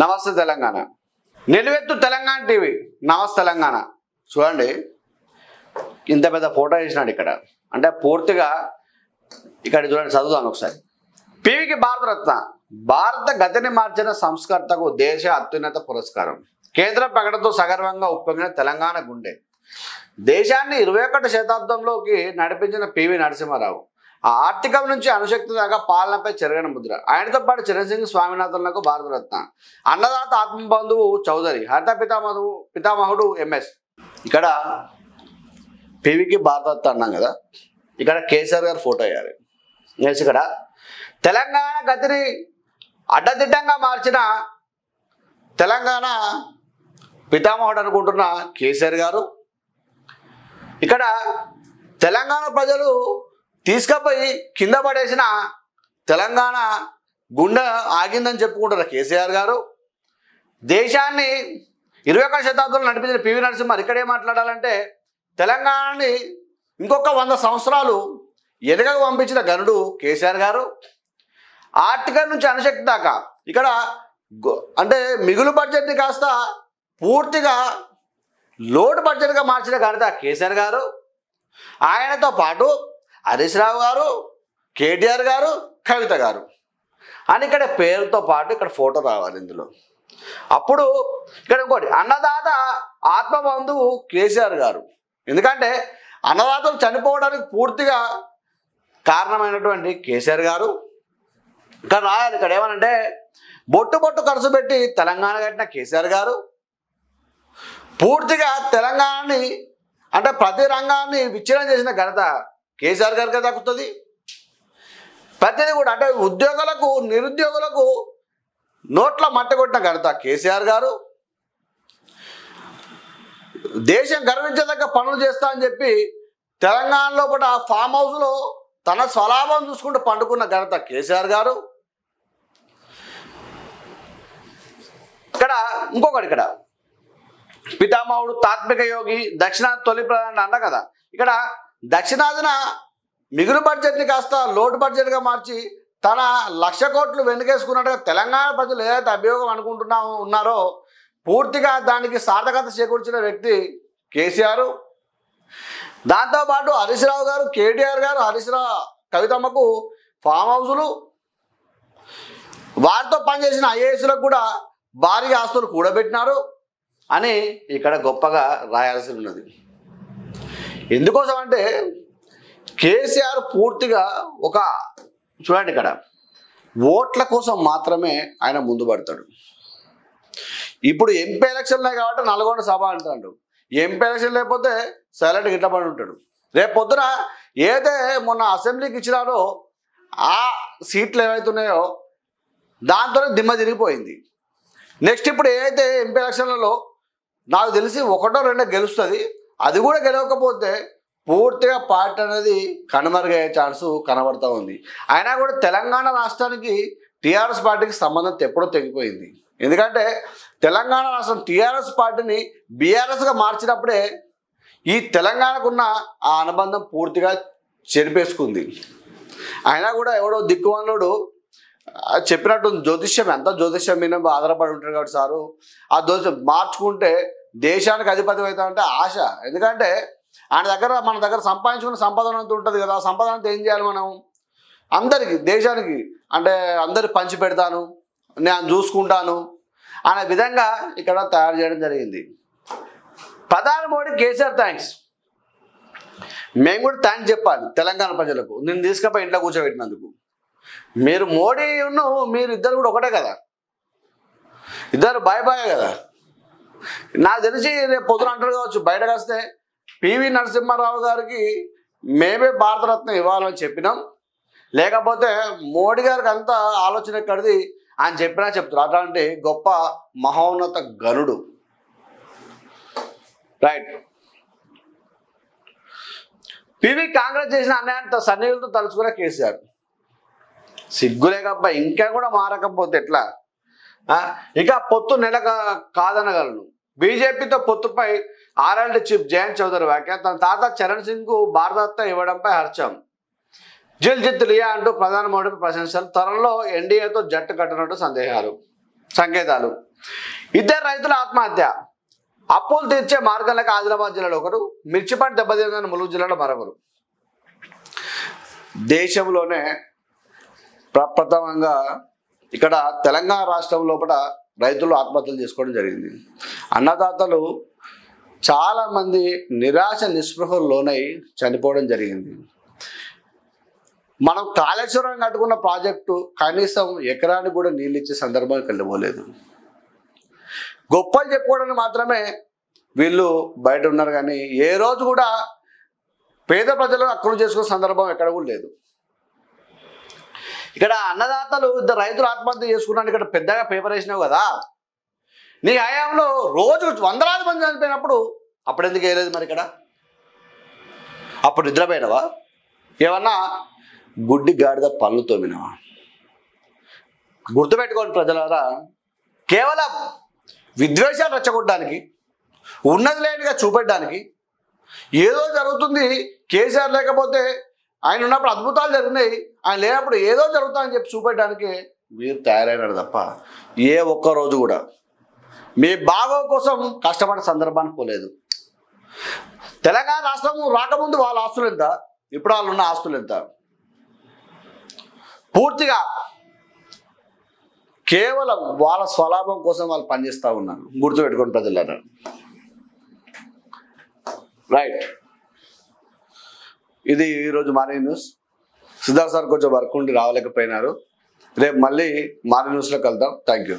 నమస్తే తెలంగాణ. నిలువెత్తు తెలంగాణ టీవీ. నమస్తే తెలంగాణ. చూడండి, ఇంత పెద్ద ఫోటో వేసినాడు ఇక్కడ. అంటే పూర్తిగా ఇక్కడ చూడండి, చదువుదాను ఒకసారి. పివికి భారతరత్న, భారత గతిని మార్చిన సంస్కర్తకు దేశ అత్యున్నత పురస్కారం. కేంద్ర ప్రకటనతో సగర్వంగా ఉప్పొంగిన తెలంగాణ గుండె. దేశాన్ని 21వ శతాబ్దంలోకి నడిపించిన పివి నరసింహారావు. ఆ ఆర్థికం నుంచి అణుశక్తి దాకా పాలనపై చెరగని ముద్ర. ఆయనతో పాటు చిరంజీవి స్వామినాథన్లకు భారతరత్న. అన్నదాత ఆత్మబంధువు చౌదరి, హరిత పితామహుడు ఎంఎస్. ఇక్కడ పివికి భారతరత్న అన్నాం కదా, ఇక్కడ కేసీఆర్ గారు ఫోటో వేయాలి. ఇక్కడ తెలంగాణ గతిని అడ్డదిడ్డంగా మార్చిన తెలంగాణ పితామహుడు అనుకుంటున్న కేసీఆర్ గారు, ఇక్కడ తెలంగాణ ప్రజలు తీసుకుపోయి కింద పడేసిన తెలంగాణ గుండె ఆగిందని చెప్పుకుంటారు కేసీఆర్ గారు. దేశాన్ని 21వ శతాబ్దంలో నడిపించిన పివి నరసింహ ఇక్కడ ఏం మాట్లాడాలంటే, తెలంగాణని ఇంకొక 100 సంవత్సరాలు ఎదగకు పంపించిన గనుడు కేసీఆర్ గారు. ఆర్థికం నుంచి అణుశక్తి దాకా ఇక్కడ అంటే మిగులు బడ్జెట్ని కాస్త పూర్తిగా లోటు బడ్జెట్గా మార్చిన ఘనత కేసీఆర్ గారు. ఆయనతో పాటు హరీష్ రావు గారు, కేటీఆర్ గారు, కవిత గారు అని ఇక్కడ పేరుతో పాటు ఇక్కడ ఫోటో రావాలి ఇందులో. అప్పుడు ఇక్కడ ఇంకోటి, అన్నదాత ఆత్మబంధువు కేసీఆర్ గారు. ఎందుకంటే అన్నదాతలు చనిపోవడానికి పూర్తిగా కారణమైనటువంటి కేసీఆర్ గారు. ఇక్కడ రాయాలి, ఇక్కడ ఏమనంటే బొట్టు ఖర్చు పెట్టి తెలంగాణ కట్టిన కేసీఆర్ గారు. పూర్తిగా తెలంగాణని అంటే ప్రతి రంగాన్ని విచ్ఛిన్నం చేసిన ఘనత కేసీఆర్ గారికి దక్కుతుంది. ప్రతిదీ కూడా అంటే ఉద్యోగులకు నిరుద్యోగులకు నోట్ల మట్టి కొట్టిన ఘనత కేసీఆర్ గారు. దేశం గర్వించదగ్గ పనులు చేస్తా అని చెప్పి తెలంగాణలో కూడా ఫామ్ హౌస్లో తన స్వలాభం చూసుకుంటూ పండుకున్న ఘనత కేసీఆర్ గారు. ఇక్కడ ఇంకొకటి, ఇక్కడ పితామహుడు, తాత్విక యోగి, దక్షిణాది తొలి ప్రధాని అన్న కదా. ఇక్కడ దక్షిణాదిన మిగులు బడ్జెట్ని కాస్త లోటు బడ్జెట్గా మార్చి తన 1,00,000 కోట్లు వెనుకేసుకున్నట్టుగా తెలంగాణ ప్రజలు ఏదైతే అభియోగం ఉన్నారో పూర్తిగా దానికి సార్థకత చేకూర్చిన వ్యక్తి కేసీఆర్. దాంతోపాటు హరీష్ రావు గారు, కేటీఆర్ గారు, కవితమ్మకు ఫామ్ హౌజులు, వారితో పనిచేసిన ఐఏఎస్లకు కూడా భారీగా ఆస్తులు కూడబెట్టినారు అని ఇక్కడ గొప్పగా రాయాల్సి ఉన్నది. ఎందుకోసం అంటే కేసీఆర్ పూర్తిగా ఒక చూడండి, ఇక్కడ ఓట్ల కోసం మాత్రమే ఆయన ముందు పడతాడు. ఇప్పుడు ఎంపీ ఎలక్షన్లే కాబట్టి నల్గొండ సభ అంటాడు. ఎంపీ ఎలక్షన్ లేకపోతే సైలెంట్గా గిట్ల పడి ఉంటాడు. రేపు పొద్దున ఏదైతే మొన్న అసెంబ్లీకి ఇచ్చినారో ఆ సీట్లు ఏవైతున్నాయో దాంతో దిమ్మ తిరిగిపోయింది. నెక్స్ట్ ఇప్పుడు ఏదైతే ఎంపీ ఎలక్షన్లలో నాకు తెలిసి 1 2 గెలుస్తుంది. అది కూడా గెలవకపోతే పూర్తిగా పార్టీ అనేది కనుమరుగయ్యే ఛాన్సు కనబడుతూ ఉంది. అయినా కూడా తెలంగాణ రాష్ట్రానికి టీఆర్ఎస్ పార్టీకి సంబంధం ఎప్పుడో తెగిపోయింది. ఎందుకంటే తెలంగాణ రాష్ట్రం టీఆర్ఎస్ పార్టీని బీఆర్ఎస్గా మార్చినప్పుడే ఈ తెలంగాణకున్న ఆ అనుబంధం పూర్తిగా చెరిపేసుకుంది. అయినా కూడా ఎవడో దిక్కువనుడు చెప్పినట్టు జ్యోతిష్యం, ఎంత జ్యోతిష్యం మీద ఆధారపడి ఉంటాడు కాబట్టి సారు ఆ జ్యోతిష్యం మార్చుకుంటే దేశానికి అధిపతి అవుతామంటే ఆశ. ఎందుకంటే మన దగ్గర సంపాదించుకున్న సంపదన అంతా ఉంటుంది కదా. ఆ సంపదన అంతా ఏం చేయాలి మనం? అందరికీ, దేశానికి అంటే అందరికి పంచి పెడతాను, నేను చూసుకుంటాను అనే విధంగా ఇక్కడ తయారు చేయడం జరిగింది. ప్రధాని మోడీ కేసీఆర్ థ్యాంక్స్. మేము కూడా థ్యాంక్స్ చెప్పాలి తెలంగాణ ప్రజలకు, నేను తీసుకుపోయి ఇంట్లో కూర్చోబెట్టినందుకు. మీరు మోడీ మీరు ఇద్దరు కూడా ఒకటే కదా, ఇద్దరు బాయ్ కదా. నాకు తెలిసి రేపు పొద్దున అంటారు కావచ్చు, బయటకు వస్తే పివి నరసింహారావు గారికి మేమే భారతరత్న ఇవ్వాలని చెప్పినాం, లేకపోతే మోడీ గారికి అంతా ఆలోచన ఎక్కడిది అని చెప్పినా చెప్తారు. అట్లాంటి గొప్ప మహోన్నత గనుడు. రైట్. పివి కాంగ్రెస్ చేసిన అన్యాయంతో సన్నిహితులతో తలుచుకునే కేసీఆర్. సిగ్గులేకబ్బా, ఇంకా కూడా మారకపోతే ఎట్లా? ఇక పొత్తు నెల కాదనగలను. బీజేపీతో పొత్తుపై ఆర్ఎల్డీ చీఫ్ జయంత్ చౌదరి వ్యాఖ్య. తన తాత చరణ్ సింగ్కు భారతరత్న ఇవ్వడంపై హర్షం. జిల్ జిత్ లియా అంటూ ప్రధాని మోడీపై ప్రశంసలు. త్వరలో ఎన్డీఏతో జట్టు కట్టనట్టు సందేహాలు. సంకేతాలు. ఇద్దరు రైతుల ఆత్మహత్య. అప్పులు తీర్చే మార్గంలోకి ఆదిలాబాద్ జిల్లాలో ఒకరు, మిర్చి పంట దెబ్బతిందని ములుగు జిల్లాలో మరొకరు. దేశంలోనే ప్రప్రథమంగా ఇక్కడ తెలంగాణ రాష్ట్రం లోపల రైతులు ఆత్మహత్యలు చేసుకోవడం జరిగింది. అన్నదాతలు చాలామంది నిరాశ నిస్పృహలు లోనై చనిపోవడం జరిగింది. మనం కాళేశ్వరం కట్టుకున్న ప్రాజెక్టు కనీసం ఎకరానికి కూడా నీళ్ళు ఇచ్చే సందర్భం వెళ్ళబోలేదు. గొప్పలు చెప్పుకోవడానికి మాత్రమే వీళ్ళు బయట ఉన్నారు, కానీ ఏ రోజు కూడా పేద ప్రజలు అక్కును చేసుకునే సందర్భం ఎక్కడ కూడా లేదు. ఇక్కడ అన్నదాతలు ఇద్దరు రైతులు ఆత్మహత్య చేసుకున్నాను. ఇక్కడ పెద్దగా పేపర్ వేసినావు కదా, నీ హయాంలో రోజు వందలాది మంది చనిపోయినప్పుడు అప్పుడు ఎందుకు వేయలేదు? మరి ఇక్కడ అప్పుడు నిద్రపోయినవా? ఏమన్నా గుడ్డి గాడిద పళ్ళు తోమినవా? గుర్తుపెట్టుకోండి ప్రజలారా, కేవలం విద్వేషాలు రెచ్చగొట్టడానికి, ఉన్నది లేనిగా చూపెట్టడానికి, ఏదో జరుగుతుంది కేసీఆర్ లేకపోతే ఆయన ఉన్నప్పుడు అద్భుతాలు జరిగినాయి, ఆయన లేనప్పుడు ఏదో జరుగుతుందని చెప్పి చూపెట్టడానికి మీరు తయారైనారు తప్ప ఏ ఒక్క రోజు కూడా మీ బాగో కోసం కష్టపడే సందర్భానికి పోలేదు. తెలంగాణ రాష్ట్రం రాకముందు వాళ్ళ ఆస్తులు ఎంత, ఇప్పుడు వాళ్ళు ఉన్న ఆస్తులు ఎంత? పూర్తిగా కేవలం వాళ్ళ స్వలాభం కోసం వాళ్ళు పనిచేస్తూ ఉన్నారు. గుర్తుపెట్టుకోండి ప్రజలారా. రైట్, ఇది ఈరోజు మార్నింగ్ న్యూస్. సిద్ధార్థ్ సార్ కొంచెం వర్క్ ఉండి రావలేకపోయినారు. రేపు మళ్ళీ మార్నింగ్ న్యూస్లో కలుద్దాం. Thank you.